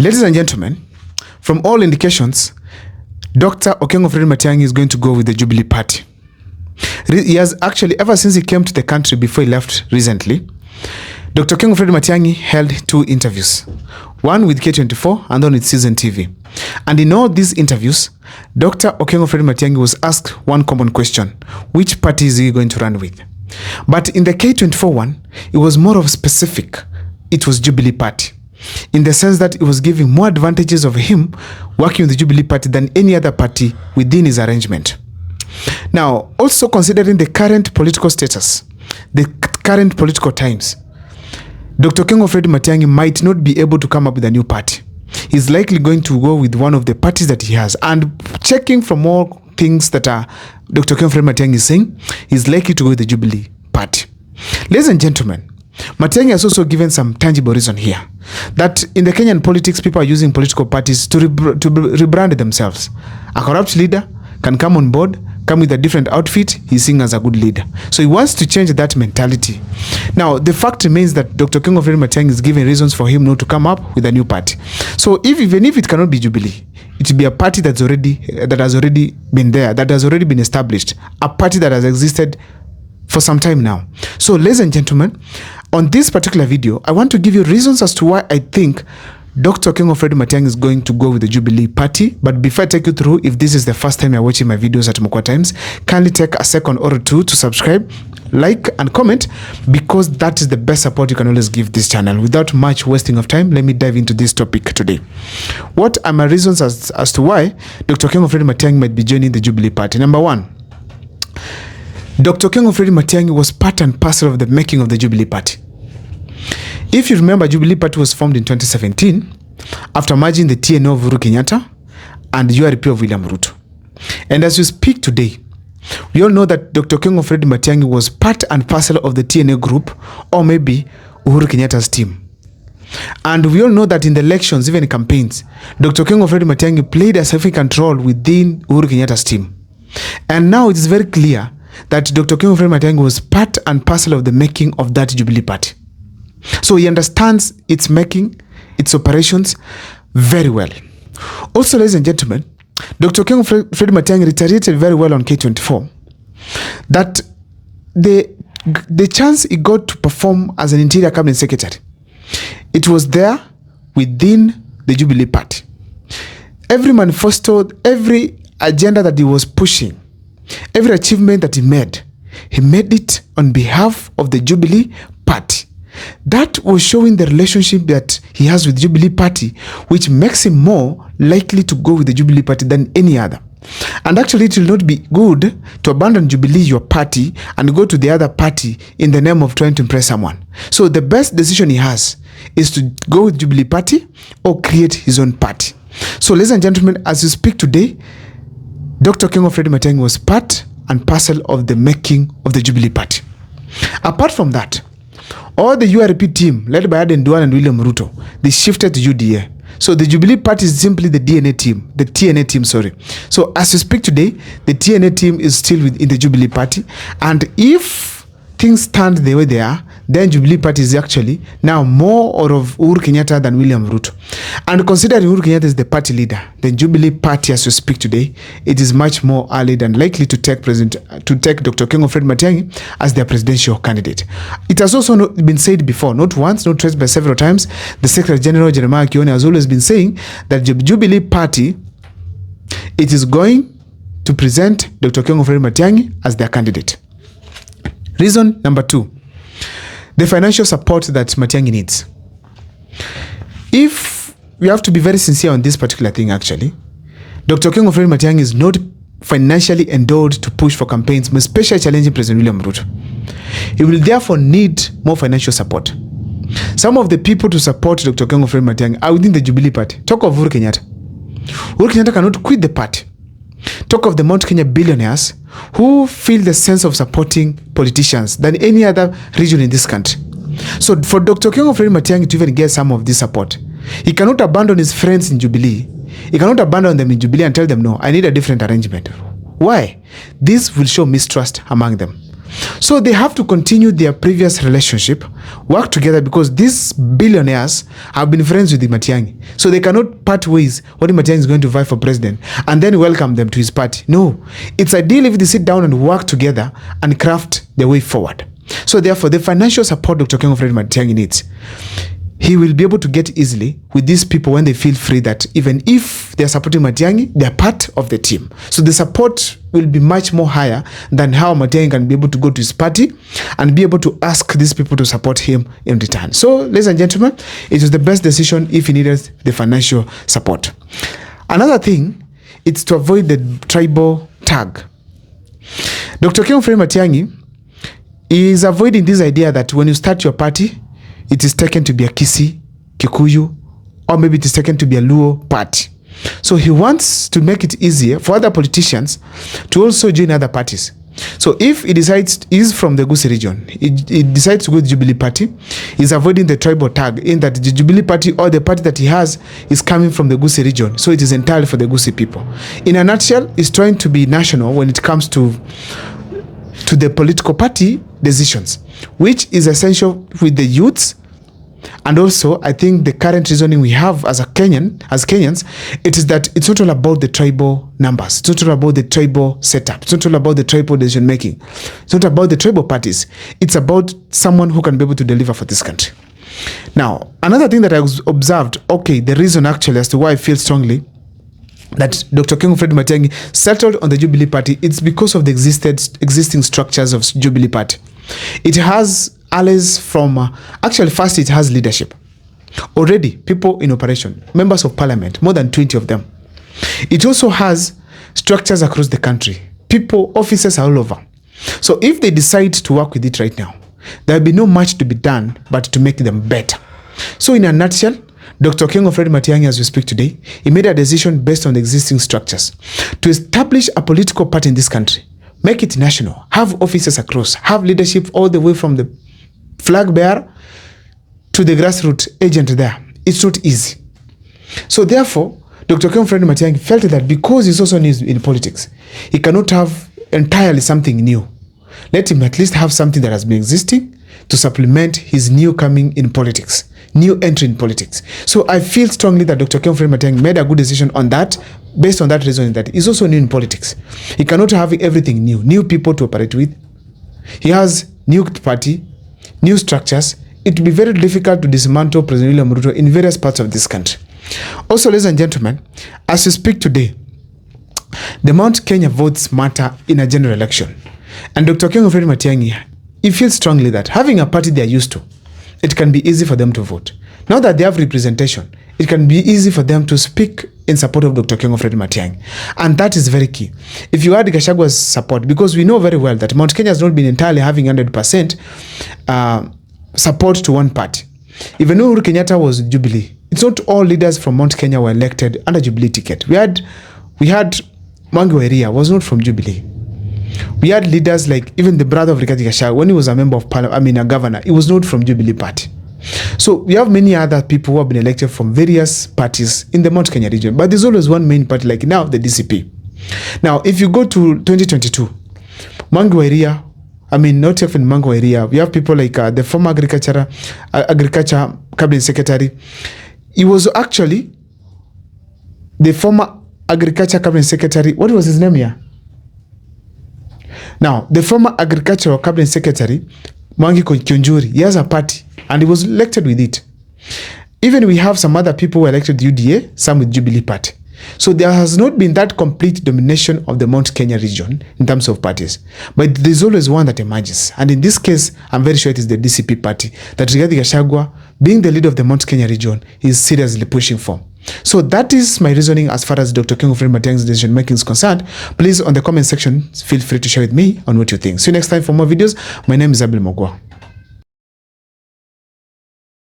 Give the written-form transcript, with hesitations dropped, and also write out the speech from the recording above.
Ladies and gentlemen, from all indications, Dr. Okengo Fred Matiang'i is going to go with the Jubilee Party. He has actually, ever since he came to the country before he left recently, Dr. Okengo Fred Matiang'i held 2 interviews, one with K24 and one with Citizen TV. And in all these interviews, Dr. Okengo Fred Matiang'i was asked one common question: which party is he going to run with? But in the K24 one, it was more of specific. It was Jubilee Party, in the sense that it was giving more advantages of him working with the Jubilee Party than any other party within his arrangement. Now, also considering the current political status, the current political times, Dr. Okengo Fred Matiang'i might not be able to come up with a new party. He's likely going to go with one of the parties that he has. And checking from all things that Dr. Okengo Fred Matiang'i is saying, he's likely to go with the Jubilee Party. Ladies and gentlemen, Matiang'i has also given some tangible reason here that in the Kenyan politics, people are using political parties to rebrand themselves. A corrupt leader can come on board, come with a different outfit, he's seen as a good leader. So he wants to change that mentality. Now, the fact remains that Dr. Okengo Fred Matiang'i is giving reasons for him not to come up with a new party. So even if it cannot be Jubilee, it will be a party that has already been there, that has already been established, a party that has existed for some time now. So, ladies and gentlemen, on this particular video, I want to give you reasons as to why I think Dr. Okengo Fred Matiang'i is going to go with the Jubilee Party. But before I take you through, if this is the first time you're watching my videos at Mokwa Times, kindly take a second or two to subscribe, like, and comment, because that is the best support you can always give this channel. Without much wasting of time, let me dive into this topic today. What are my reasons as to why Dr. Okengo Fred Matiang'i might be joining the Jubilee Party? Number one, Dr. Okengo Fred Matiang'i was part and parcel of the making of the Jubilee Party. If you remember, Jubilee Party was formed in 2017 after merging the TNO of Uhuru Kenyatta and URP of William Ruto. And as we speak today, we all know that Dr. Okengo Fred Matiang'i was part and parcel of the TNA group, or maybe Uhuru Kenyatta's team. And we all know that in the elections, even in campaigns, Dr. Okengo Fred Matiang'i played a significant role within Uhuru Kenyatta's team. And now it is very clear that Dr. Okengo Fred Matiang'i was part and parcel of the making of that Jubilee Party. So he understands its making, its operations very well. Also, ladies and gentlemen, Dr. Okengo Fred Matiang'i reiterated very well on K24 that the chance he got to perform as an Interior Cabinet Secretary, it was there within the Jubilee Party. Every manifesto, every agenda that he was pushing, every achievement that he made it on behalf of the Jubilee Party. That was showing the relationship that he has with the Jubilee Party, which makes him more likely to go with the Jubilee Party than any other. And actually, it will not be good to abandon Jubilee, your party, and go to the other party in the name of trying to impress someone. So the best decision he has is to go with Jubilee Party or create his own party. So, ladies and gentlemen, as we speak today, Dr. Okengo Fred Matiang'i was part and parcel of the making of the Jubilee Party. Apart from that, all the URP team, led by Aden Duale and William Ruto, they shifted to UDA. So the Jubilee Party is simply the TNA team, sorry. So as we speak today, the TNA team is still in the Jubilee Party. And if things stand the way they are, then Jubilee Party is actually now more of Uhuru Kenyatta than William Ruto. And considering Uhuru Kenyatta is the party leader, the Jubilee Party, as we speak today, it is much more early than likely to take Dr. Okengo Fred Matiang'i as their presidential candidate. It has also been said before, not once, not twice, but several times. The Secretary General Jeremiah Kioni has always been saying that the Jubilee Party, it is going to present Dr. Okengo Fred Matiang'i as their candidate. Reason number 2, the financial support that Matiang'i needs. If we have to be very sincere on this particular thing, actually, Dr. Okengo Fred Matiang'i is not financially endowed to push for campaigns, especially challenging President William Ruto. He will therefore need more financial support. Some of the people to support Dr. Okengo Fred Matiang'i are within the Jubilee Party. Talk of Uhuru Kenyatta. Uhuru Kenyatta cannot quit the party. Talk of the Mount Kenya billionaires who feel the sense of supporting politicians than any other region in this country. So for Dr. Okengo Fred Matiang'i to even get some of this support, he cannot abandon his friends in Jubilee. He cannot abandon them in Jubilee and tell them, no, I need a different arrangement. Why? This will show mistrust among them. So they have to continue their previous relationship, work together, because these billionaires have been friends with the Matiang'i. So they cannot part ways when Matiang'i is going to vie for president and then welcome them to his party. No, it's ideal if they sit down and work together and craft the way forward. So therefore, the financial support Dr. Okengo Fred Matiang'i needs, he will be able to get easily with these people when they feel free that even if they're supporting Matiang'i, they're part of the team. So the support will be much more higher than how Matiang'i can be able to go to his party and be able to ask these people to support him in return. So, ladies and gentlemen, it was the best decision if he needed the financial support. Another thing, it's to avoid the tribal tag. Dr. Okengo Fred Matiang'i is avoiding this idea that when you start your party, it is taken to be a Kisi, Kikuyu, or maybe it is taken to be a Luo party. So he wants to make it easier for other politicians to also join other parties. So if he decides he's from the Gusii region, he decides to go to the Jubilee Party, he's avoiding the tribal tag in that the Jubilee Party or the party that he has is coming from the Gusii region. So it is entirely for the Gusii people. In a nutshell, he's trying to be national when it comes to the political party decisions, which is essential with the youths. And also, I think the current reasoning we have as Kenyans, it is that it's not all about the tribal numbers. It's not all about the tribal setup. It's not all about the tribal decision making. It's not about the tribal parties. It's about someone who can be able to deliver for this country. Now, another thing that I observed, the reason actually as to why I feel strongly that Dr. Okengo Fred Matiang'i settled on the Jubilee Party, it's because of the existing structures of Jubilee Party. It has allies from, first it has leadership. Already, people in operation, members of parliament, more than 20 of them. It also has structures across the country. People, officers are all over. So if they decide to work with it right now, there will be no much to be done but to make them better. So in a nutshell, Dr. Okengo Fred Matiang'i, as we speak today, he made a decision based on the existing structures to establish a political party in this country, make it national, have officers across, have leadership all the way from the flag bearer to the grassroots agent there. It's not easy. So therefore, Dr. Okengo Fred Matiang'i felt that because he's also new in politics, he cannot have entirely something new. Let him at least have something that has been existing to supplement his new coming in politics, new entry in politics. So I feel strongly that Dr. Okengo Fred Matiang'i made a good decision on that, based on that reason that he's also new in politics. He cannot have everything new people to operate with. He has new party, new structures. It will be very difficult to dismantle President William Ruto in various parts of this country. Also, ladies and gentlemen, as we speak today, the Mount Kenya votes matter in a general election. And Dr. Okengo Fred Matiang'i, he feels strongly that having a party they are used to, it can be easy for them to vote. Now that they have representation, it can be easy for them to speak in support of Dr. Okengo Fred Matiang'i. And that is very key. If you add Gachagwa's support, because we know very well that Mount Kenya has not been entirely having 100% support to one party. Even though Uhuru Kenyatta was Jubilee, it's not all leaders from Mount Kenya were elected under Jubilee ticket. We had Mwangi wa Iria was not from Jubilee. We had leaders like even the brother of Rigathi Gachagua, when he was a member of parliament, a governor, he was not from Jubilee Party. So we have many other people who have been elected from various parties in the Mount Kenya region, but there's always one main party, like now the DCP. Now, if you go to 2022, Mwangi wa Iria, not even Mwangi wa Iria, we have people like the former agriculture cabinet secretary. He was actually the former agriculture cabinet secretary. What was his name here? Now, the former agricultural cabinet secretary, Mwangi Kionjuri, he has a party and he was elected with it. Even we have some other people who were elected UDA, some with Jubilee Party. So there has not been that complete domination of the Mount Kenya region in terms of parties. But there's always one that emerges. And in this case, I'm very sure it is the DCP party that Rigathi Gachagua, being the leader of the Mount Kenya region, is seriously pushing for. So that is my reasoning as far as Dr. Okengo Fred Matiang'i's decision making is concerned. Please, on the comment section, feel free to share with me on what you think. See you next time for more videos. My name is Abel Mogwa.